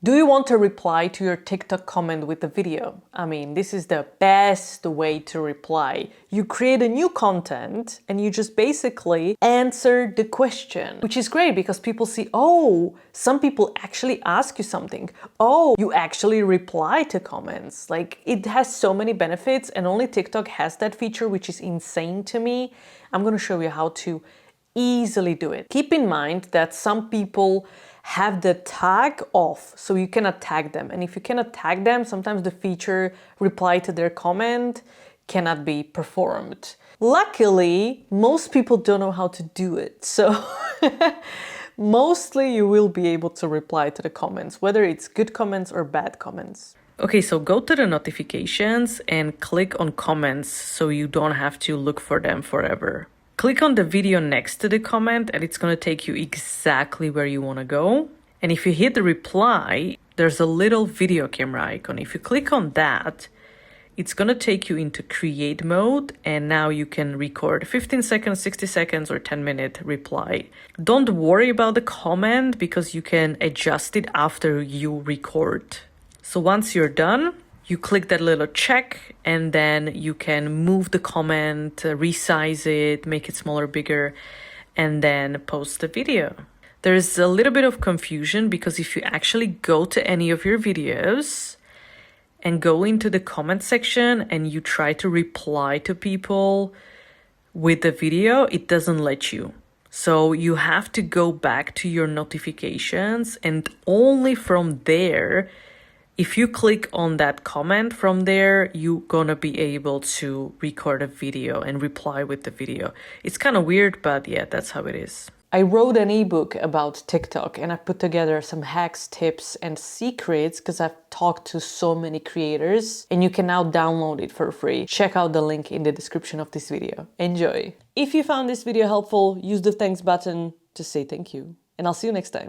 Do you want to reply to your TikTok comment with a video? I mean, this is the best way to reply. You create a new content and you just basically answer the question, which is great because people see, oh, some people actually ask you something. Oh, you actually reply to comments. Like, it has so many benefits and only TikTok has that feature, which is insane to me. I'm going to show you how to easily do it. Keep in mind that some people have the tag off, so you cannot tag them. And if you cannot tag them, sometimes the feature reply to their comment cannot be performed. Luckily, most people don't know how to do it. So mostly you will be able to reply to the comments, whether it's good comments or bad comments. Okay, so go to the notifications and click on comments so you don't have to look for them forever. Click on the video next to the comment and it's going to take you exactly where you want to go. And if you hit the reply, there's a little video camera icon. If you click on that, it's going to take you into create mode and now you can record 15 seconds, 60 seconds or 10-minute reply. Don't worry about the comment because you can adjust it after you record. So once you're done, you click that little check and then you can move the comment, resize it, make it smaller, bigger, and then post the video. There's a little bit of confusion because if you actually go to any of your videos and go into the comment section and you try to reply to people with the video, it doesn't let you. So you have to go back to your notifications and only from there, if you click on that comment from there, you're gonna be able to record a video and reply with the video. It's kind of weird, but yeah, that's how it is. I wrote an ebook about TikTok and I put together some hacks, tips, and secrets because I've talked to so many creators and you can now download it for free. Check out the link in the description of this video. Enjoy! If you found this video helpful, use the thanks button to say thank you. And I'll see you next time.